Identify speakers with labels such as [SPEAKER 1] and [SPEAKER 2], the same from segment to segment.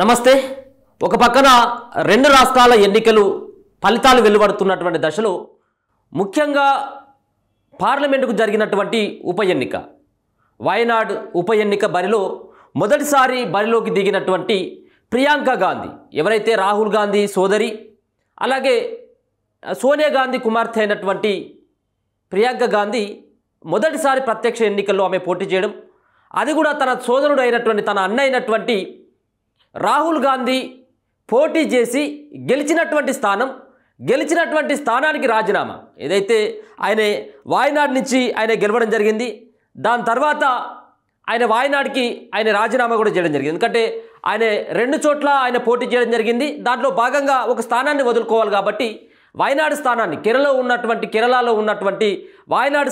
[SPEAKER 1] నమస్తే. ఒక పక్కన రెండు రాష్ట్రాల ఎన్నికలు ఫలితాలు వెలువడుతున్నటువంటి దశలో ముఖ్యంగా పార్లమెంటుకు జరిగినటువంటి ఉప ఎన్నిక వయనాడ్ ఉప ఎన్నిక బరిలో మొదటిసారి బరిలోకి దిగినటువంటి ప్రియాంక గాంధీ, ఎవరైతే రాహుల్ గాంధీ సోదరి అలాగే సోనియా గాంధీ కుమార్తె అయినటువంటి ప్రియాంక గాంధీ మొదటిసారి ప్రత్యక్ష ఎన్నికల్లో ఆమె పోటీ చేయడం, అది కూడా తన సోదరుడు అయినటువంటి తన అన్న అయినటువంటి రాహుల్ గాంధీ పోటీ చేసి గెలిచినటువంటి స్థానానికి రాజీనామా ఏదైతే ఆయన వాయనాడ్ నుంచి ఆయన గెలవడం జరిగింది. దాని తర్వాత ఆయన వాయనాడ్కి ఆయన రాజీనామా కూడా చేయడం జరిగింది. ఎందుకంటే ఆయన రెండు చోట్ల ఆయన పోటీ చేయడం జరిగింది. దాంట్లో భాగంగా ఒక స్థానాన్ని వదులుకోవాలి కాబట్టి వాయనాడ్ స్థానాన్ని కేరళలో ఉన్నటువంటి వాయనాడ్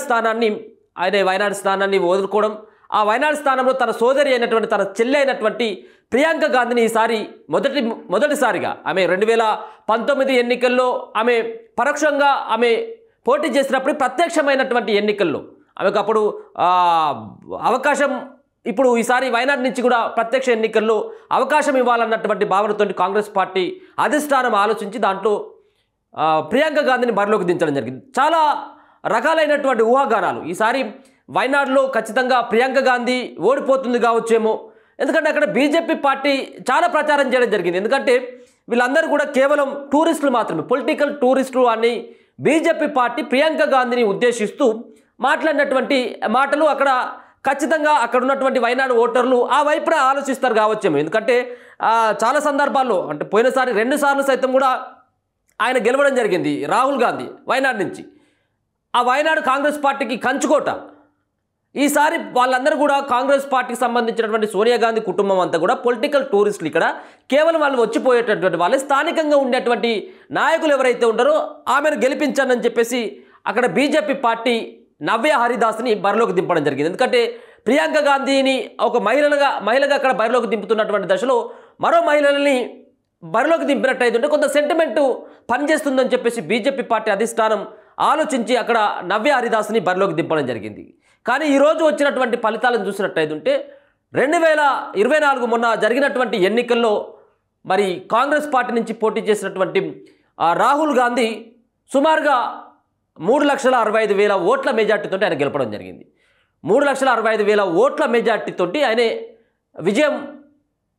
[SPEAKER 1] స్థానాన్ని వదులుకోవడం, ఆ వాయనాడ్ స్థానంలో తన సోదరి అయినటువంటి తన చెల్లి అయినటువంటి ప్రియాంక గాంధీని ఈసారి మొదటిసారిగా ఆమె 2019 ఎన్నికల్లో ఆమె పరోక్షంగా ఆమె పోటీ చేసినప్పుడు ప్రత్యక్షమైనటువంటి ఎన్నికల్లో ఆమెకు అప్పుడు అవకాశం, ఇప్పుడు ఈసారి వయనాడ్ నుంచి కూడా ప్రత్యక్ష ఎన్నికల్లో అవకాశం ఇవ్వాలన్నటువంటి భావనతో కాంగ్రెస్ పార్టీ అధిష్టానం ఆలోచించి దాంట్లో ప్రియాంక గాంధీని బరిలోకి దించడం జరిగింది. చాలా రకాలైనటువంటి ఊహాగానాలు, ఈసారి వయనాడ్లో ఖచ్చితంగా ప్రియాంక గాంధీ ఓడిపోతుంది కావచ్చేమో, ఎందుకంటే అక్కడ బీజేపీ పార్టీ చాలా ప్రచారం చేయడం జరిగింది. ఎందుకంటే వీళ్ళందరూ కూడా కేవలం టూరిస్టులు మాత్రమే, పొలిటికల్ టూరిస్టులు అని బీజేపీ పార్టీ ప్రియాంక గాంధీని ఉద్దేశిస్తూ మాట్లాడినటువంటి మాటలు అక్కడ ఖచ్చితంగా అక్కడ ఉన్నటువంటి వయనాడు ఓటర్లు ఆ వైపున ఆలోచిస్తారు కావచ్చేమో. ఎందుకంటే చాలా సందర్భాల్లో, అంటే పోయినసారి 2 సార్లు సైతం కూడా ఆయన గెలవడం జరిగింది రాహుల్ గాంధీ వయనాడ్ నుంచి. ఆ వయనాడు కాంగ్రెస్ పార్టీకి కంచుకోట. ఈసారి వాళ్ళందరూ కూడా కాంగ్రెస్ పార్టీకి సంబంధించినటువంటి సోనియా గాంధీ కుటుంబం అంతా కూడా పొలిటికల్ టూరిస్టులు, ఇక్కడ కేవలం వాళ్ళు వచ్చిపోయేటటువంటి వాళ్ళే, స్థానికంగా ఉండేటువంటి నాయకులు ఎవరైతే ఉంటారో ఆమెను గెలిపించండి అని చెప్పేసి అక్కడ బీజేపీ పార్టీ నవ్య హరిదాస్ని బరిలోకి దింపడం జరిగింది. ఎందుకంటే ప్రియాంక గాంధీని ఒక మహిళగా అక్కడ బరిలోకి దింపుతున్నటువంటి దశలో మరో మహిళల్ని బరిలోకి దింపినట్టయితే కొంత సెంటిమెంటు పనిచేస్తుందని చెప్పేసి బీజేపీ పార్టీ అధిష్టానం ఆలోచించి అక్కడ నవ్య హరిదాస్ని బరిలోకి దింపడం జరిగింది. కానీ ఈరోజు వచ్చినటువంటి ఫలితాలను చూసినట్టయితే 2024 మొన్న జరిగినటువంటి ఎన్నికల్లో మరి కాంగ్రెస్ పార్టీ నుంచి పోటీ చేసినటువంటి రాహుల్ గాంధీ సుమారుగా 3,65,000 ఓట్ల మెజార్టీతో ఆయన గెలపడం జరిగింది. 3,65,000 ఓట్ల మెజార్టీతో ఆయన విజయం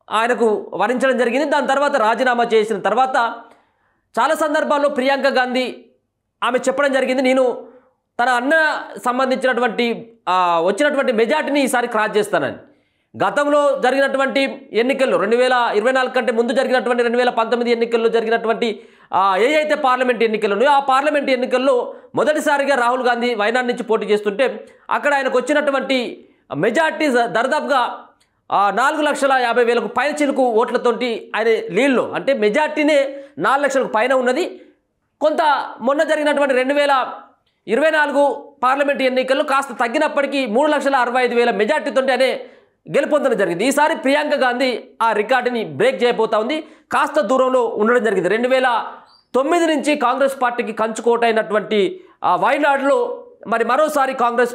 [SPEAKER 1] ఆయనకు వరించడం జరిగింది. దాని తర్వాత రాజీనామా చేసిన తర్వాత చాలా సందర్భాల్లో ప్రియాంక గాంధీ ఆమె చెప్పడం జరిగింది, నేను తన అన్న సంబంధించినటువంటి వచ్చినటువంటి మెజార్టీని ఈసారి క్రాస్ చేస్తానని. గతంలో జరిగినటువంటి ఎన్నికల్లో 2024 కంటే ముందు జరిగినటువంటి 2019 ఎన్నికల్లో జరిగినటువంటి ఏదైతే పార్లమెంట్ ఎన్నికలు ఉన్నాయో ఆ పార్లమెంట్ ఎన్నికల్లో మొదటిసారిగా రాహుల్ గాంధీ వయనాడ్ నుంచి పోటీ చేస్తుంటే అక్కడ ఆయనకు వచ్చినటువంటి మెజార్టీ దరిదాపుగా 4,50,000 పైన చిలుకు ఓట్లతోటి ఆయన లీడ్లో, అంటే మెజార్టీనే 4 లక్షలకు పైన ఉన్నది. కొంత మొన్న జరిగినటువంటి 2024 పార్లమెంట్ ఎన్నికల్లో కాస్త తగ్గినప్పటికీ 3,65,000 మెజార్టీతో ఆయన గెలుపొందడం జరిగింది. ఈసారి ప్రియాంక గాంధీ ఆ రికార్డుని బ్రేక్ చేయబోతా ఉంది. కాస్త దూరంలో ఉండడం జరిగింది. 2009 నుంచి కాంగ్రెస్ పార్టీకి కంచుకోటైనటువంటి వయనాడ్లో మరి మరోసారి కాంగ్రెస్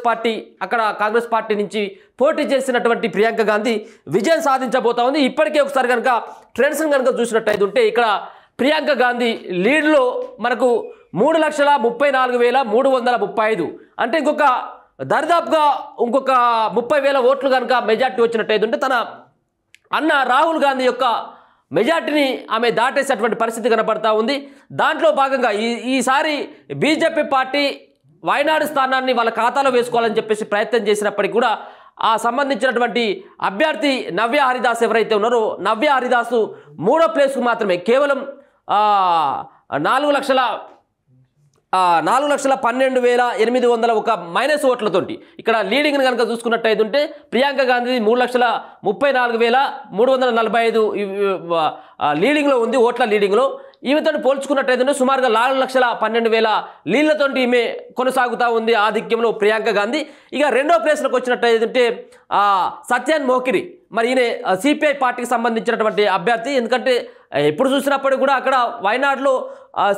[SPEAKER 1] పార్టీ నుంచి పోటీ చేసినటువంటి ప్రియాంక గాంధీ విజయం సాధించబోతా ఉంది. ఇప్పటికే ఒకసారి కనుక ట్రెండ్స్ని కనుక చూసినట్టయితే ఇక్కడ ప్రియాంక గాంధీ లీడ్లో మనకు 3,34,335, అంటే దరిదాపుగా ఇంకొక 30,000 ఓట్లు కనుక మెజార్టీ వచ్చినట్టయితే తన అన్న రాహుల్ గాంధీ యొక్క మెజార్టీని ఆమె దాటేసేటువంటి పరిస్థితి కనపడతా ఉంది. దాంట్లో భాగంగా ఈసారి బీజేపీ పార్టీ వయనాడు స్థానాన్ని వాళ్ళ ఖాతాలో వేసుకోవాలని చెప్పేసి ప్రయత్నం చేసినప్పటికీ కూడా ఆ సంబంధించినటువంటి అభ్యర్థి నవ్య హరిదాస్ ఎవరైతే ఉన్నారో నవ్య హరిదాసు 3వ ప్లేస్కు మాత్రమే కేవలం 4,12,800 ఒక మైనస్ ఓట్లతోటి ఇక్కడ లీడింగ్ని కనుక చూసుకున్నట్టయితే ప్రియాంక గాంధీ 3,34,345 లీడింగ్లో ఉంది, ఓట్ల లీడింగ్లో. ఈమెతో పోల్చుకున్నట్టయితే సుమారుగా 4,12,000 లీళ్లతో ఈమె కొనసాగుతూ ఉంది ఆధిక్యంలో ప్రియాంక గాంధీ. ఇక 2వ ప్లేస్లోకి వచ్చినట్టయితే సత్యాన్ మోకిరి, మరి ఈయన సిపిఐ పార్టీకి సంబంధించినటువంటి అభ్యర్థి. ఎందుకంటే ఎప్పుడు చూసినప్పుడు కూడా అక్కడ వయనాడ్లో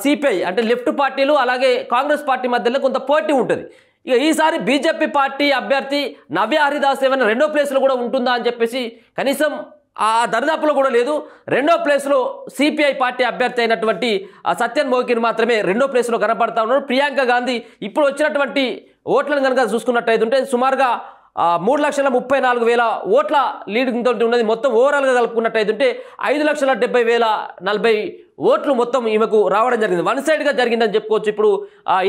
[SPEAKER 1] సిపిఐ అంటే లెఫ్ట్ పార్టీలు అలాగే కాంగ్రెస్ పార్టీ మధ్యలో కొంత పోటీ ఉంటుంది. ఇక ఈసారి బీజేపీ పార్టీ అభ్యర్థి నవ్య హరిదాస్ ఏమైనా 2వ ప్లేస్లో కూడా ఉంటుందా అని చెప్పేసి కనీసం ఆ దరిదాపులో కూడా లేదు. రెండో ప్లేస్లో సిపిఐ పార్టీ అభ్యర్థి అయినటువంటి సత్యన్ మోకిన్ మాత్రమే రెండో ప్లేస్లో కనపడతా ఉన్నారు. ప్రియాంక గాంధీ ఇప్పుడు వచ్చినటువంటి ఓట్లను కనుక చూసుకున్నట్టయితే సుమారుగా 3,34,000 ఓట్ల లీడింగ్ తోటి ఉన్నది. మొత్తం ఓవరాల్గా కలుపుకున్నట్టయితే 5,70,40 ఓట్లు మొత్తం ఈమెకు రావడం జరిగింది. వన్ సైడ్గా జరిగిందని చెప్పుకోవచ్చు. ఇప్పుడు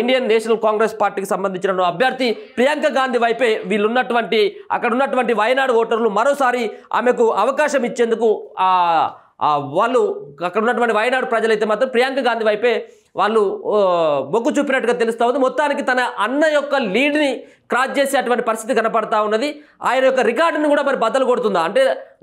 [SPEAKER 1] ఇండియన్ నేషనల్ కాంగ్రెస్ పార్టీకి సంబంధించిన అభ్యర్థి ప్రియాంక గాంధీ వైపే వీళ్ళు ఉన్నటువంటి అక్కడ ఉన్నటువంటి వయనాడు ఓటర్లు మరోసారి ఆమెకు అవకాశం ఇచ్చేందుకు వాళ్ళు అక్కడ ఉన్నటువంటి వయనాడు ప్రజలైతే మాత్రం ప్రియాంక గాంధీ వైపే వాళ్ళు మొగ్గు చూపినట్టుగా తెలుస్తూ ఉంది. మొత్తానికి తన అన్న యొక్క లీడ్ని క్రాస్ చేసేటువంటి పరిస్థితి కనపడతా ఉన్నది. ఆయన యొక్క రికార్డును కూడా మరి బద్దలు కొడుతుందా అంటే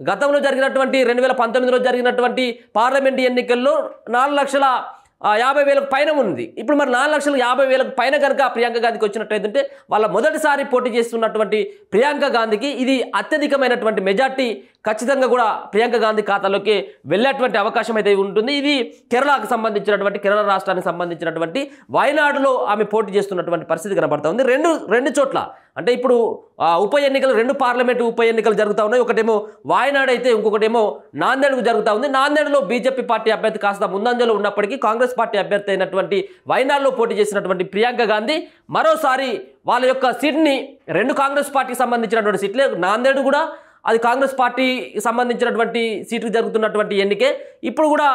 [SPEAKER 1] గతంలో జరిగినటువంటి 2019లో జరిగినటువంటి పార్లమెంట్ ఎన్నికల్లో 4,50,000 పైన ఉంది. ఇప్పుడు మరి 4,50,000 పైన కనుక ప్రియాంక గాంధీకి వచ్చినట్టయితే వాళ్ళ మొదటిసారి పోటీ చేస్తున్నటువంటి ప్రియాంక గాంధీకి ఇది అత్యధికమైనటువంటి మెజార్టీ ఖచ్చితంగా కూడా ప్రియాంక గాంధీ ఖాతాలోకి వెళ్ళేటువంటి అవకాశం అయితే ఉంటుంది. ఇది కేరళకు సంబంధించినటువంటి కేరళ రాష్ట్రానికి సంబంధించినటువంటి వయనాడులో ఆమె పోటీ చేస్తున్నటువంటి పరిస్థితి కనబడతా ఉంది. రెండు చోట్ల అంటే ఇప్పుడు ఉప ఎన్నికలు 2 పార్లమెంటు ఉప ఎన్నికలు జరుగుతూ ఉన్నాయి. ఒకటేమో వాయనాడు అయితే ఇంకొకటేమో నాందేడ్కు జరుగుతూ ఉంది. నాందేడ్లో బీజేపీ పార్టీ అభ్యర్థి కాస్త ముందంజలో ఉన్నప్పటికీ కాంగ్రెస్ పార్టీ అభ్యర్థి అయినటువంటి వయనాడులో పోటీ చేసినటువంటి ప్రియాంక గాంధీ మరోసారి వాళ్ళ యొక్క సీట్ని 2 కాంగ్రెస్ పార్టీకి సంబంధించినటువంటి సీట్లే, నాందేడ్ కూడా అది కాంగ్రెస్ పార్టీకి సంబంధించినటువంటి సీటుకు జరుగుతున్నటువంటి ఎన్నికే. ఇప్పుడు కూడా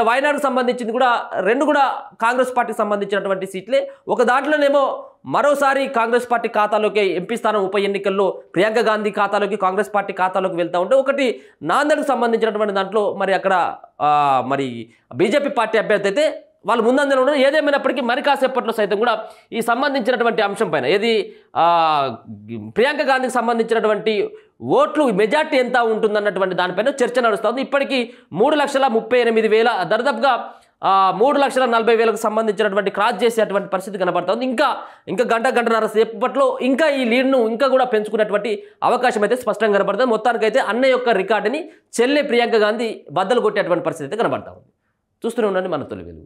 [SPEAKER 1] వయనాడుకు సంబంధించింది కూడా 2 కూడా కాంగ్రెస్ పార్టీకి సంబంధించినటువంటి సీట్లే. ఒక దాంట్లోనేమో మరోసారి కాంగ్రెస్ పార్టీ ఖాతాలోకి ఎంపీ స్థానం ఉప ఎన్నికల్లో ప్రియాంక గాంధీ ఖాతాలోకి కాంగ్రెస్ పార్టీ ఖాతాలోకి వెళ్తూ ఉంటే ఒకటి నాందేడ్కు సంబంధించినటువంటి దాంట్లో మరి అక్కడ మరి బీజేపీ పార్టీ అభ్యర్థి అయితే వాళ్ళు ముందంజలో ఉన్నారు. ఏదేమైనప్పటికీ మరి కాసేపట్లో సైతం కూడా ఈ సంబంధించినటువంటి అంశం పైన ఏది ప్రియాంక గాంధీకి సంబంధించినటువంటి ఓట్లు మెజార్టీ ఎంత ఉంటుందన్నటువంటి దానిపైన చర్చ నడుస్తుంది. ఇప్పటికీ 3,38,000 దరిదాపుగా 3,40,000కు సంబంధించినటువంటి క్రాస్ చేసేటువంటి పరిస్థితి కనబడుతుంది. ఇంకా గంటన్నర సేపట్లో ఇంకా ఈ లీడ్ను ఇంకా కూడా పెంచుకునేటువంటి అవకాశం అయితే స్పష్టంగా కనబడుతుంది. మొత్తానికైతే అన్న యొక్క రికార్డుని చెల్లె ప్రియాంక గాంధీ బద్దలు కొట్టేటువంటి పరిస్థితి అయితే కనబడతా ఉంది. చూస్తూనే ఉండండి మన తొలి వెలుగు.